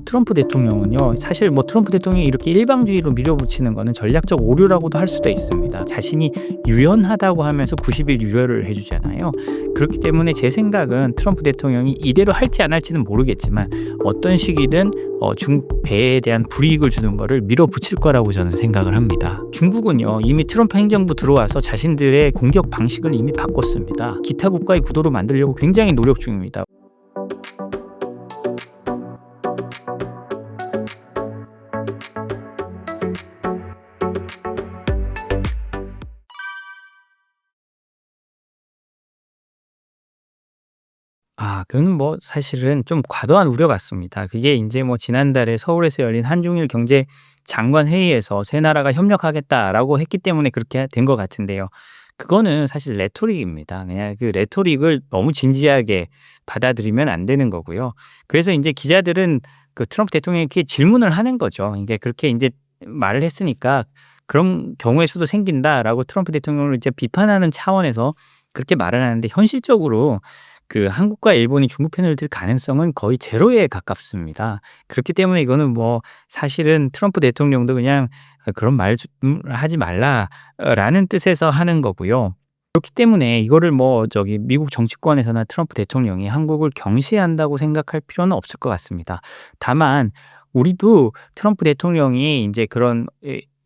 트럼프 대통령은요, 사실 뭐 트럼프 대통령이 이렇게 일방주의로 밀어붙이는 거는 전략적 오류라고도 할 수도 있습니다. 자신이 유연하다고 하면서 90일 유예를 해주잖아요. 그렇기 때문에 제 생각은 트럼프 대통령이 이대로 할지 안 할지는 모르겠지만 어떤 시기든 중배에 대한 불이익을 주는 거를 밀어붙일 거라고 저는 생각을 합니다. 중국은요, 이미 트럼프 행정부 들어와서 자신들의 공격 방식을 이미 바꿨습니다. 기타 국가의 구도로 만들려고 굉장히 노력 중입니다. 그건 뭐 사실은 좀 과도한 우려 같습니다. 그게 인제 뭐 지난달에 서울에서 열린 한중일 경제 장관 회의에서 "세 나라가 협력하겠다."라고 했기 때문에 그렇게 된 것 같은데요. 그거는 사실 레토릭입니다. 그냥 그 레토릭을 너무 진지하게 받아들이면 안 되는 거고요. 그래서 인제 기자들은 그 트럼프 대통령에게 질문을 하는 거죠. 이게 그렇게 인제 말을 했으니까 "그런 경우의 수도 생긴다."라고 트럼프 대통령을 이제 비판하는 차원에서 그렇게 말을 하는데, 현실적으로 그 한국과 일본이 중국 편을 들 가능성은 거의 제로에 가깝습니다. 그렇기 때문에 이거는 뭐 사실은 트럼프 대통령도 그냥 그런 말 좀 하지 말라."라는 뜻에서 하는 거고요. 그렇기 때문에 이거를 뭐 미국 정치권에서나 트럼프 대통령이 한국을 경시한다고 생각할 필요는 없을 것 같습니다. 다만 우리도 트럼프 대통령이 인제 그런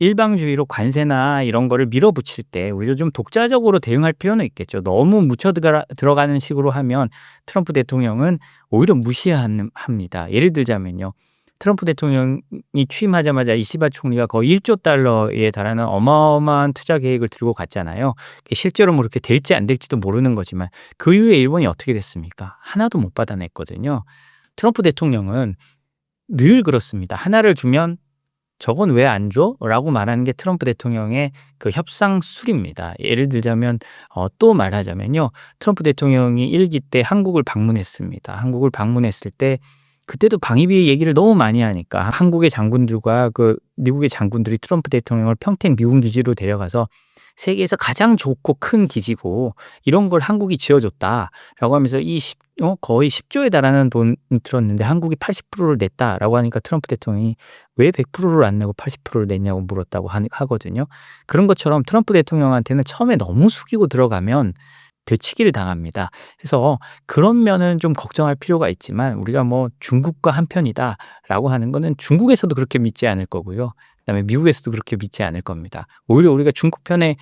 일방주의로 관세나 이런 거를 밀어붙일 때 우리도 좀 독자적으로 대응할 필요는 있겠죠. 너무 묻혀 들어가는 식으로 하면 트럼프 대통령은 오히려 합니다. 예를 들자면요, 트럼프 대통령이 취임하자마자 이시바 총리가 거의 1조 달러에 달하는 어마어마한 투자 계획을 들고 갔잖아요. 그게 실제로 뭐 이렇게 될지 안 될지도 모르는 거지만 그 이후에 일본이 어떻게 됐습니까? 하나도 못 받아냈거든요. 트럼프 대통령은 늘 그렇습니다. 하나를 주면 "저건 왜 안 줘?" 라고 말하는 게 트럼프 대통령의 그 협상 술입니다. 예를 들자면 또 말하자면요, 트럼프 대통령이 1기 때 한국을 방문했습니다. 한국을 방문했을 때 그때도 방위비 얘기를 너무 많이 하니까 한국의 장군들과 그 미국의 장군들이 트럼프 대통령을 평택 미군 기지로 데려가서 "세계에서 가장 좋고 큰 기지고 이런 걸 한국이 지어 줬다."라고 하면서 거의 10조에 달하는 돈을 들었는데 한국이 80%를 냈다라고 하니까 트럼프 대통령이 왜 100%를 안 내고 80%를 냈냐고 물었다고 하거든요. 그런 것처럼 트럼프 대통령한테는 처음에 너무 숙이고 들어가면 되치기를 당합니다. 그래서 그런 면은 좀 걱정할 필요가 있지만, 우리가 뭐 '중국과 한편이다.'라고 하는 거는 중국에서도 그렇게 믿지 않을 거고요. 그다음에 미국에서도 그렇게 믿지 않을 겁니다. 오히려 우리가 중국 편에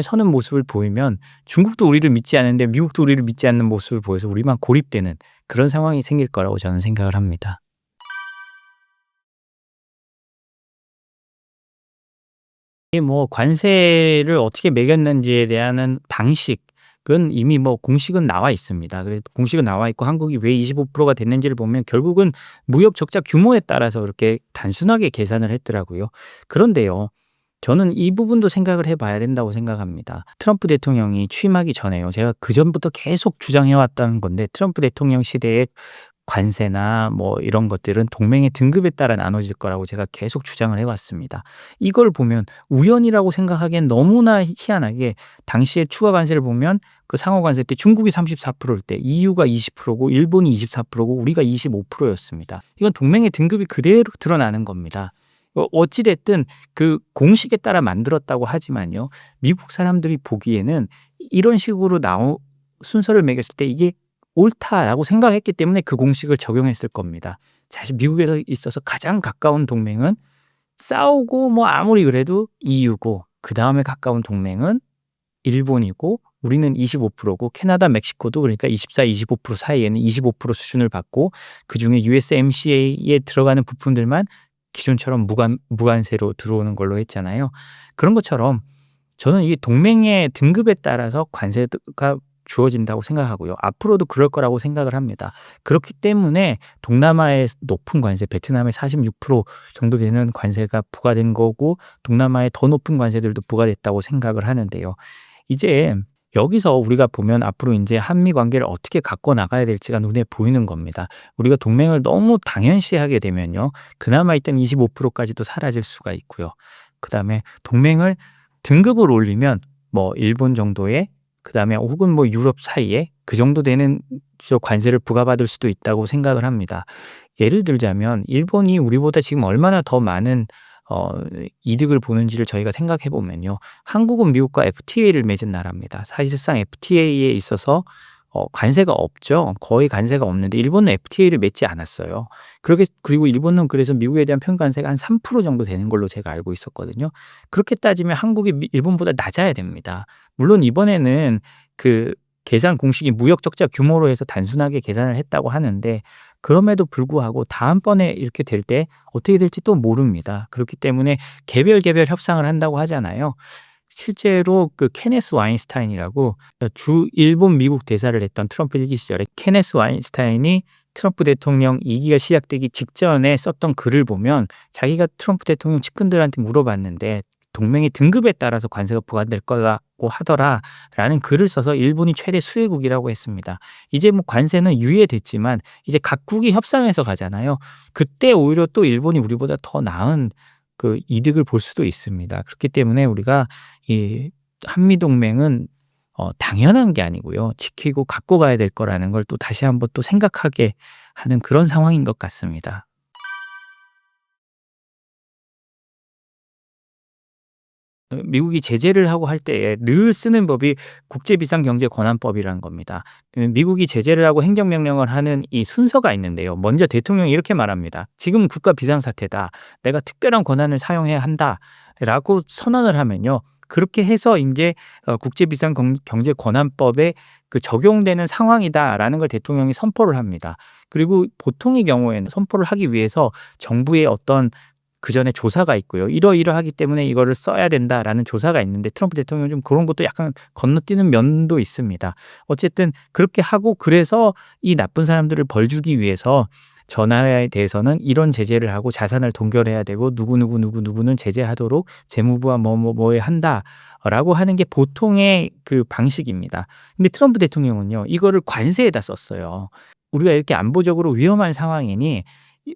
서는 모습을 보이면 중국도 우리를 믿지 않는데 미국도 우리를 믿지 않는 모습을 보여서 우리만 고립되는 그런 상황이 생길 거라고 저는 생각을 합니다. 이게 뭐 관세를 어떻게 매겼는지에 대한 방식은 이미 뭐 공식은 나와 있습니다. 그래서 공식은 나와 있고 한국이 왜 25%가 됐는지를 보면 결국은 무역 적자 규모에 따라서 그렇게 단순하게 계산을 했더라고요. 그런데요, 저는 이 부분도 생각을 해 봐야 된다고 생각합니다. 트럼프 대통령이 취임하기 전에요, 제가 그전부터 계속 주장해 왔다는 건데, 트럼프 대통령 시대에 관세나 뭐 이런 것들은 동맹의 등급에 따라 나눠질 거라고 제가 계속 주장을 해 왔습니다. 이걸 보면 우연이라고 생각하기엔 너무나 희한하게, 당시에 추가 관세를 보면 그 상호 관세 때 중국이 34%일 때 EU가 20%고 일본이 24%고 우리가 25%였습니다. 이건 동맹의 등급이 그대로 드러나는 겁니다. 어찌 됐든 그 공식에 따라 만들었다고 하지만요, 미국 사람들이 보기에는 이런 식으로 순서를 매겼을 때 이게 옳다라고 생각했기 때문에 그 공식을 적용했을 겁니다. 사실 미국에 있어서 가장 가까운 동맹은, 싸우고 뭐 아무리 그래도 EU고, 그다음에 가까운 동맹은 일본이고, 우리는 25%고 캐나다, 멕시코도 그러니까 24, 25% 사이에는 25% 수준을 받고, 그중에 USMCA에 들어가는 부품들만 기존처럼 무관세로 들어오는 걸로 했잖아요. 그런 것처럼 저는 이게 동맹의 등급에 따라서 관세가 주어진다고 생각하고요. 앞으로도 그럴 거라고 생각을 합니다. 그렇기 때문에 동남아의 높은 관세, 베트남에 46% 정도 되는 관세가 부과된 거고, 동남아에 더 높은 관세들도 부과됐다고 생각을 하는데요. 이제 여기서 우리가 보면 앞으로 인제 한미 관계를 어떻게 갖고 나가야 될지가 눈에 보이는 겁니다. 우리가 동맹을 너무 당연시하게 되면요, 그나마 있던 25%까지도 사라질 수가 있고요. 그다음에 동맹을 등급을 올리면 뭐 일본 정도의, 그다음에 혹은 뭐 유럽 사이에 그 정도 되는 관세를 부과받을 수도 있다고 생각을 합니다. 예를 들자면 일본이 우리보다 지금 얼마나 더 많은 어 이득을 보는지를 저희가 생각해 보면요. 한국은 미국과 FTA를 맺은 나라입니다. 사실상 FTA에 있어서 관세가 없죠. 거의 관세가 없는데 일본은 FTA를 맺지 않았어요. 그리고 일본은 그래서 미국에 대한 평관세가 한 3% 정도 되는 걸로 제가 알고 있었거든요. 그렇게 따지면 한국이 일본보다 낮아야 됩니다. 물론 이번에는 그 계산 공식이 무역 적자 규모로 해서 단순하게 계산을 했다고 하는데, 그럼에도 불구하고 다음번에 이렇게 될 때 어떻게 될지 또 모릅니다. 그렇기 때문에 개별 협상을 한다고 하잖아요. 실제로 그 케네스 와인스타인이라고 주 일본 미국 대사를 했던 트럼프 1기 시절에 케네스 와인스타인이 트럼프 대통령 2 기가 시작되기 직전에 썼던 글을 보면, 자기가 트럼프 대통령 측근들한테 물어봤는데 "동맹의 등급에 따라서 관세가 부과될 거라고 하더라."라는 글을 써서 일본이 최대 수혜국이라고 했습니다. 이제 뭐 관세는 유예됐지만 이제 각국이 협상해서 가잖아요. 그때 오히려 또 일본이 우리보다 더 나은 그 이득을 볼 수도 있습니다. 그렇기 때문에 우리가 이 한미 동맹은 당연한 게 아니고요. 지키고 갖고 가야 될 거라는 걸 또 다시 한번 또 생각하게 하는 그런 상황인 것 같습니다. 미국이 제재를 하고 할 때에 늘 쓰는 법이 국제비상경제권한법이라는 겁니다. 미국이 제재를 하고 행정명령을 하는 이 순서가 있는데요. 먼저 대통령이 이렇게 말합니다. "지금은 국가 비상사태다. 내가 특별한 권한을 사용해야 한다."라고 선언을 하면요. 그렇게 해서 인제 국제비상경제권한법에 그 적용되는 상황이다라는 걸 대통령이 선포를 합니다. 그리고 보통의 경우에는 선포를 하기 위해서 정부의 어떤 그전에 조사가 있고요. "이러이러하기 때문에 이거를 써야 된다."라는 조사가 있는데, 트럼프 대통령은 좀 그런 것도 약간 건너뛰는 면도 있습니다. 어쨌든 그렇게 하고, 그래서 이 나쁜 사람들을 벌 주기 위해서 저 나라에 대해서는 이런 제재를 하고 자산을 동결해야 되고 누구누구는 제재하도록 재무부와 뭐에 한다라고 하는 게 보통의 그 방식입니다. 근데 트럼프 대통령은요, 이거를 관세에다 썼어요. 우리가 이렇게 안보적으로 위험한 상황이니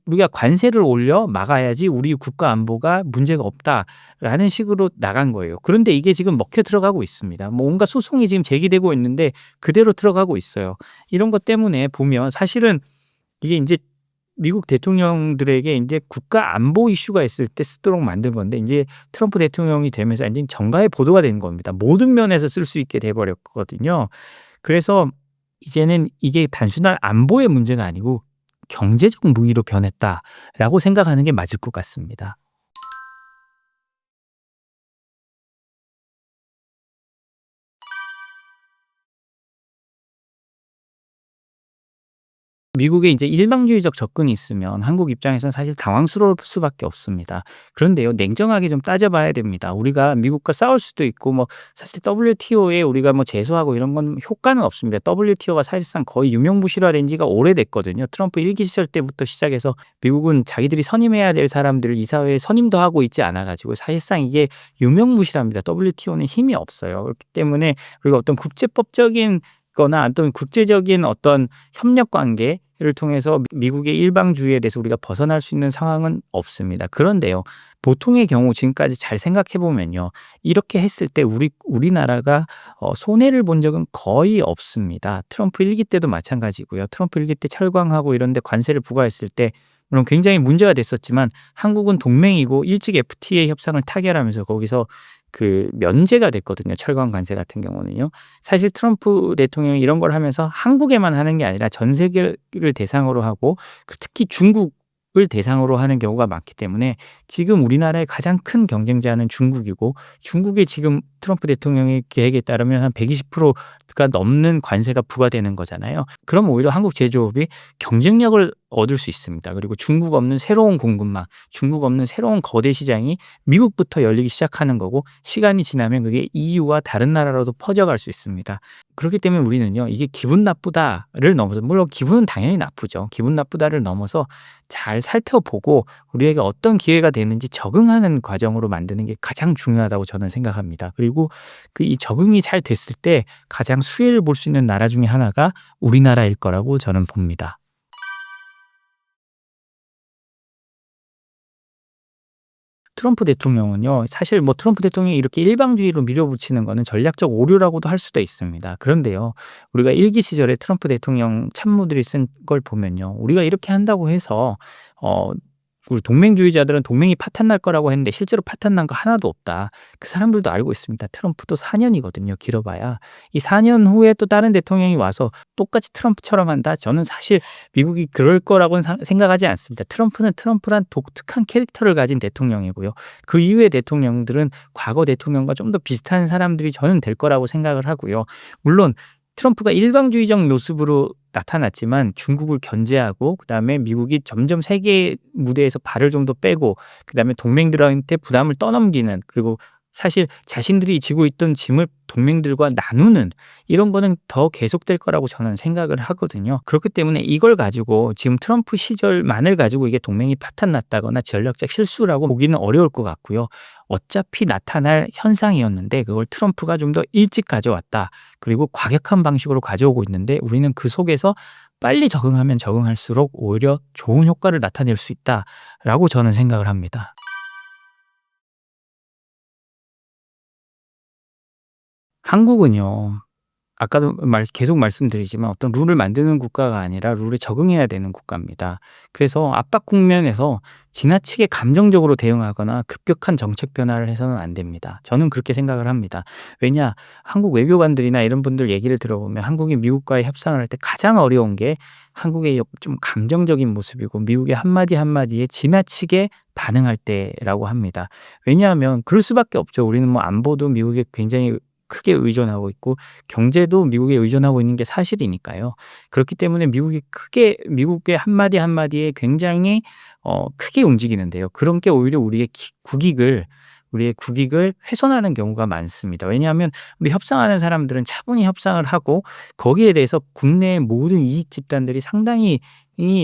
우리가 관세를 올려 막아야지 우리 국가 안보가 문제가 없다라는 식으로 나간 거예요. 그런데 이게 지금 먹혀 들어가고 있습니다. 뭐 온갖 소송이 지금 제기되고 있는데 그대로 들어가고 있어요. 이런 것 때문에 보면 사실은 이게 인제 미국 대통령들에게 인제 국가 안보 이슈가 있을 때 쓰도록 만든 건데, 인제 트럼프 대통령이 되면서 인제 정가의 보도가 된 겁니다. 모든 면에서 쓸 수 있게 돼 버렸거든요. 그래서 이제는 이게 단순한 안보의 문제가 아니고 '경제적 무기로 변했다.'라고 생각하는 게 맞을 것 같습니다. 미국에 이제 일방주의적 접근이 있으면 한국 입장에서는 사실 당황스러울 수밖에 없습니다. 그런데요, 냉정하게 좀 따져 봐야 됩니다. 우리가 미국과 싸울 수도 있고 뭐 사실 WTO에 우리가 뭐 제소하고 이런 건 효과는 없습니다. WTO가 사실상 거의 유명무실화된 지가 오래됐거든요. 트럼프 1기 시절 때부터 시작해서 미국은 자기들이 선임해야 될 사람들을 이사회에 선임도 하고 있지 않아 가지고 사실상 이게 유명무실합니다. WTO는 힘이 없어요. 그렇기 때문에 우리가 어떤 국제법적인 거나 어떤 국제적인 어떤 협력 관계를 통해서 미국의 일방주의에 대해서 우리가 벗어날 수 있는 상황은 없습니다. 그런데요, 보통의 경우 지금까지 잘 생각해 보면요. 이렇게 했을 때 우리나라가 손해를 본 적은 거의 없습니다. 트럼프 1기 때도 마찬가지고요. 트럼프 1기 때 철강하고 이런 데 관세를 부과했을 때 물론 굉장히 문제가 됐었지만 한국은 동맹이고 일찍 FTA 협상을 타결하면서 거기서 그 면제가 됐거든요, 철강 관세 같은 경우는요. 사실 트럼프 대통령이 이런 걸 하면서 한국에만 하는 게 아니라 전 세계를 대상으로 하고 특히 중국을 대상으로 하는 경우가 많기 때문에 지금 우리나라의 가장 큰 경쟁자는 중국이고, 중국에 지금 트럼프 대통령의 계획에 따르면 한 120%가 넘는 관세가 부과되는 거잖아요. 그럼 오히려 한국 제조업이 경쟁력을 얻을 수 있습니다. 그리고 중국 없는 새로운 공급망, 중국 없는 새로운 거대 시장이 미국부터 열리기 시작하는 거고, 시간이 지나면 그게 EU와 다른 나라로도 퍼져갈 수 있습니다. 그렇기 때문에 우리는요, 이게 기분 나쁘다를 넘어서, 물론 기분은 당연히 나쁘죠. 기분 나쁘다를 넘어서 잘 살펴보고 우리에게 어떤 기회가 되는지 적응하는 과정으로 만드는 게 가장 중요하다고 저는 생각합니다. 그리고 그 이 적응이 잘 됐을 때 가장 수혜를 볼 수 있는 나라 중에 하나가 우리나라일 거라고 저는 봅니다. 트럼프 대통령은요. 사실 뭐 트럼프 대통령이 이렇게 일방주의로 밀어붙이는 거는 전략적 오류라고도 할 수도 있습니다. 그런데요. 우리가 일기 시절에 트럼프 대통령 참모들이 쓴 걸 보면요. 우리가 이렇게 한다고 해서 어 우리 동맹주의자들은 동맹이 파탄 날 거라고 했는데 실제로 파탄 난 거 하나도 없다. 그 사람들도 알고 있습니다. 트럼프도 4 년이거든요, 길어봐야. 이 4년 후에 또 다른 대통령이 와서 똑같이 트럼프처럼 한다? 저는 사실 미국이 그럴 거라고는 생각하지 않습니다. 트럼프는 트럼프란 독특한 캐릭터를 가진 대통령이고요. 그 이후의 대통령들은 과거 대통령과 좀 더 비슷한 사람들이 저는 될 거라고 생각을 하고요. 물론 트럼프가 일방주의적 모습으로 나타났지만 중국을 견제하고 그다음에 미국이 점점 세계 무대에서 발을 좀 더 빼고 그다음에 동맹들한테 부담을 떠넘기는, 그리고 사실 자신들이 지고 있던 짐을 동맹들과 나누는, 이런 거는 더 계속될 거라고 저는 생각을 하거든요. 그렇기 때문에 이걸 가지고 지금 트럼프 시절만을 가지고 이게 동맹이 파탄 났다거나 전략적 실수라고 보기는 어려울 것 같고요. 어차피 나타날 현상이었는데 그걸 트럼프가 좀 더 일찍 가져왔다. 그리고 과격한 방식으로 가져오고 있는데 우리는 그 속에서 빨리 적응하면 적응할수록 오히려 좋은 효과를 나타낼 수 있다라고 저는 생각을 합니다. 한국은요. 아까도 계속 말씀드리지만 어떤 룰을 만드는 국가가 아니라 룰에 적응해야 되는 국가입니다. 그래서 압박 국면에서 지나치게 감정적으로 대응하거나 급격한 정책 변화를 해서는 안 됩니다. 저는 그렇게 생각을 합니다. 왜냐, 한국 외교관들이나 이런 분들 얘기를 들어보면 한국이 미국과의 협상을 할 때 가장 어려운 게 한국의 좀 감정적인 모습이고 미국의 한마디 한마디에 지나치게 반응할 때라고 합니다. 왜냐하면 그럴 수밖에 없죠. 우리는 뭐 안보도 미국에 굉장히 크게 의존하고 있고 경제도 미국에 의존하고 있는 게 사실이니까요. 그렇기 때문에 미국의 한마디 한마디에 굉장히 크게 움직이는데요. 그런 게 오히려 우리의 국익을 훼손하는 경우가 많습니다. 왜냐하면 우리 협상하는 사람들은 차분히 협상을 하고 거기에 대해서 국내의 모든 이익 집단들이 상당히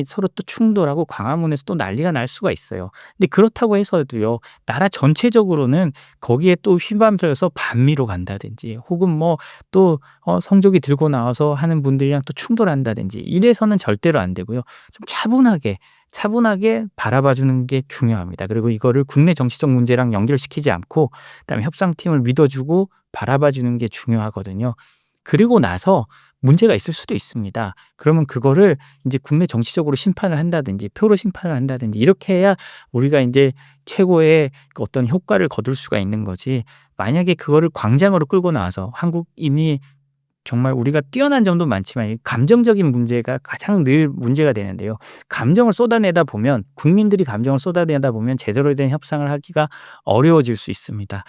서로 또 충돌하고 광화문에서 또 난리가 날 수가 있어요. 근데 그렇다고 해서도요. 나라 전체적으로는 거기에 또 휘말려서 반미로 간다든지 혹은 뭐 또 성조기 들고 나와서 하는 분들이랑 또 충돌한다든지 이래서는 절대로 안 되고요. 좀 차분하게 바라봐 주는 게 중요합니다. 그리고 이거를 국내 정치적 문제랑 연결시키지 않고 그다음에 협상팀을 믿어 주고 바라봐 주는 게 중요하거든요. 그리고 나서 문제가 있을 수도 있습니다. 그러면 그거를 인제 국내 정치적으로 심판을 한다든지 표로 심판을 한다든지 이렇게 해야 우리가 인제 최고의 그 어떤 효과를 거둘 수가 있는 거지, 만약에 그거를 광장으로 끌고 나와서 한국 이미 정말 우리가 뛰어난 점도 많지만 이 감정적인 문제가 가장 늘 문제가 되는데요. 감정을 쏟아내다 보면 국민들이 감정을 쏟아내다 보면 제대로 된 협상을 하기가 어려워질 수 있습니다.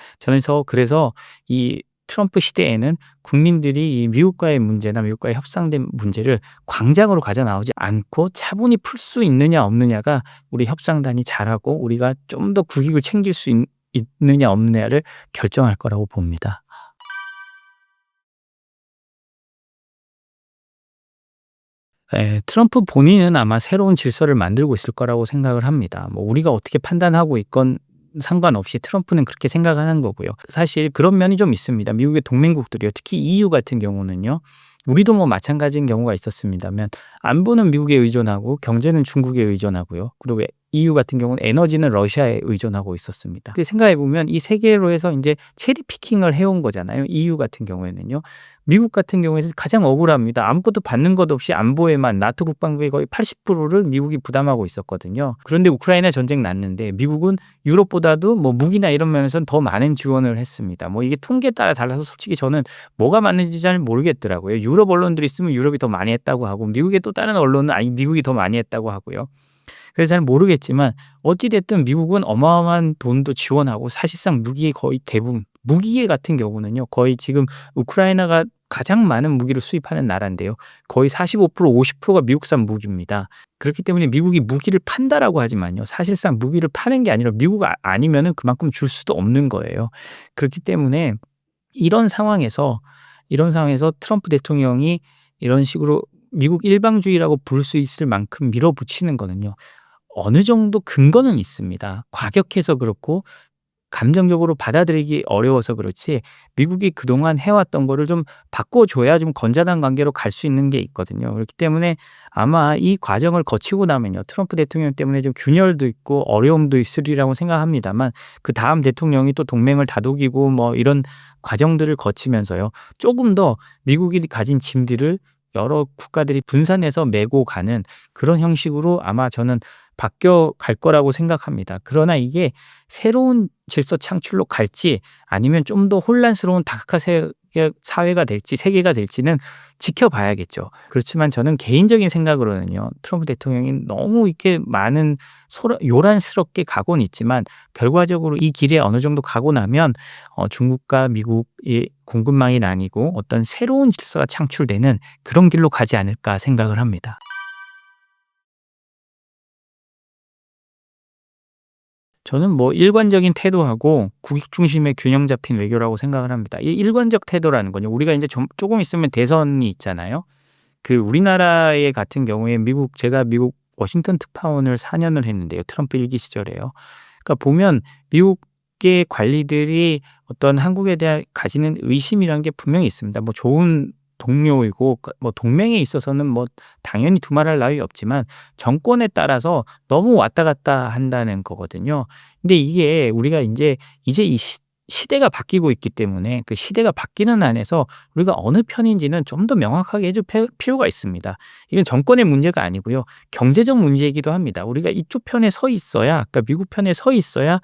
그래서 이 트럼프 시대에는 국민들이 이 미국과의 문제나 미국과의 협상된 문제를 광장으로 가져 나오지 않고 차분히 풀 수 있느냐 없느냐가 우리 협상단이 잘하고 우리가 좀 더 국익을 챙길 수 있느냐 없느냐를 결정할 거라고 봅니다. 예. 트럼프 본인은 아마 새로운 질서를 만들고 있을 거라고 생각을 합니다. 뭐 우리가 어떻게 판단하고 있건 상관없이 트럼프는 그렇게 생각하는 거고요. 사실 그런 면이 좀 있습니다. 미국의 동맹국들이요. 특히 EU 같은 경우는요. 우리도 뭐 마찬가지인 경우가 있었습니다면 안보는 미국에 의존하고 경제는 중국에 의존하고요. 그리고 EU 같은 경우는 에너지는 러시아에 의존하고 있었습니다. 근데 생각해 보면 이 세 개로 해서 인제 체리 피킹을 해온 거잖아요. EU 같은 경우에는요. 미국 같은 경우에는 가장 억울합니다. 아무것도 받는 것 없이 안보에만 나토 국방비의 거의 80%를 미국이 부담하고 있었거든요. 그런데 우크라이나 전쟁 났는데 미국은 유럽보다도 뭐 무기나 이런 면에서는 더 많은 지원을 했습니다. 뭐 이게 통계에 따라 달라서 솔직히 저는 뭐가 맞는지 잘 모르겠더라고요. 유럽 언론들이 있으면 유럽이 더 많이 했다고 하고 미국의 또 다른 언론은 아니 미국이 더 많이 했다고 하고요. 그래서 잘 모르겠지만 어찌 됐든 미국은 어마어마한 돈도 지원하고 사실상 무기의 거의 대부분 무기 같은 경우는요. 거의 지금 우크라이나가 가장 많은 무기를 수입하는 나라인데요. 거의 45% 50%가 미국산 무기입니다. 그렇기 때문에 미국이 무기를 판다라고 하지만요. 사실상 무기를 파는 게 아니라 미국 아니면은 그만큼 줄 수도 없는 거예요. 그렇기 때문에 이런 상황에서 이런 상황에서 트럼프 대통령이 이런 식으로 미국 일방주의라고 부를 수 있을 만큼 밀어붙이는 거는요. 어느 정도 근거는 있습니다. 과격해서 그렇고 감정적으로 받아들이기 어려워서 그렇지 미국이 그동안 해왔던 거를 좀 바꿔줘야 좀 건전한 관계로 갈 수 있는 게 있거든요. 그렇기 때문에 아마 이 과정을 거치고 나면요. 트럼프 대통령 때문에 좀 균열도 있고 어려움도 있으리라고 생각합니다만 그다음 대통령이 또 동맹을 다독이고 뭐 이런 과정들을 거치면서요. 조금 더 미국이 가진 짐들을 여러 국가들이 분산해서 메고 가는 그런 형식으로 아마 저는 바뀌어 갈 거라고 생각합니다. 그러나 이게 새로운 질서 창출로 갈지 아니면 좀 더 혼란스러운 다크화 사회가 될지 세계가 될지는 지켜봐야겠죠. 그렇지만 저는 개인적인 생각으로는요. 트럼프 대통령이 너무 이렇게 많은 요란스럽게 가고는 있지만 결과적으로 이 길에 어느 정도 가고 나면 중국과 미국의 공급망이 나뉘고 어떤 새로운 질서가 창출되는 그런 길로 가지 않을까 생각을 합니다. 저는 뭐 일관적인 태도하고 국익 중심의 균형 잡힌 외교라고 생각을 합니다. 이 일관적 태도라는 건요. 우리가 이제 좀 조금 있으면 대선이 있잖아요. 그 우리나라의 같은 경우에 제가 미국 워싱턴 특파원을 4 년을 했는데요. 트럼프 1기 시절에요. 그러니까 보면 미국의 관리들이 어떤 한국에 대해 가지는 의심이라는 게 분명히 있습니다. 뭐 좋은 동료이고 뭐 동맹에 있어서는 뭐 당연히 두말할 나위 없지만 정권에 따라서 너무 왔다 갔다 한다는 거거든요. 근데 이게 우리가 이제 이 시대가 바뀌고 있기 때문에 그 시대가 바뀌는 안에서 우리가 어느 편인지는 좀 더 명확하게 해줄 필요가 있습니다. 이건 정권의 문제가 아니고요. 경제적 문제이기도 합니다. 우리가 이쪽 편에 서 있어야 그러니까 미국 편에 서 있어야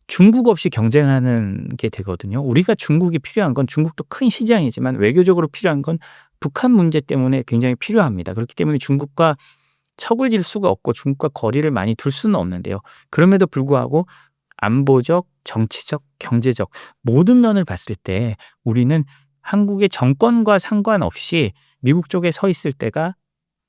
중국 없이 경쟁하는 게 되거든요. 우리가 중국이 필요한 건 중국도 큰 시장이지만 외교적으로 필요한 건 북한 문제 때문에 굉장히 필요합니다. 그렇기 때문에 중국과 척을 질 수가 없고 중국과 거리를 많이 둘 수는 없는데요. 그럼에도 불구하고 안보적, 정치적, 경제적 모든 면을 봤을 때 우리는 한국의 정권과 상관없이 미국 쪽에 서 있을 때가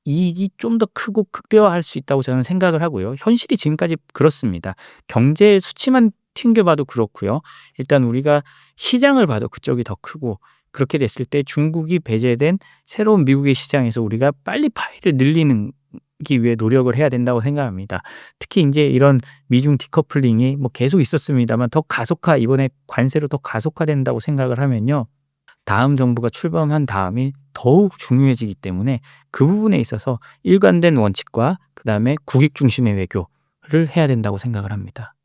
이익이 좀 더 크고 극대화할 수 있다고 저는 생각을 하고요. 현실이 지금까지 그렇습니다. 경제 수치만 튕겨봐도 그렇고요. 일단 우리가 시장을 봐도 그쪽이 더 크고 그렇게 됐을 때 중국이 배제된 새로운 미국의 시장에서 우리가 빨리 파이를 늘리는 기 위해 노력을 해야 된다고 생각합니다. 특히 이제 이런 미중 디커플링이 뭐 계속 있었습니다만 더 이번에 관세로 더 가속화된다고 생각을 하면요. 다음 정부가 출범한 다음이 더욱 중요해지기 때문에 그 부분에 있어서 일관된 원칙과 그다음에 국익 중심의 외교를 해야 된다고 생각을 합니다.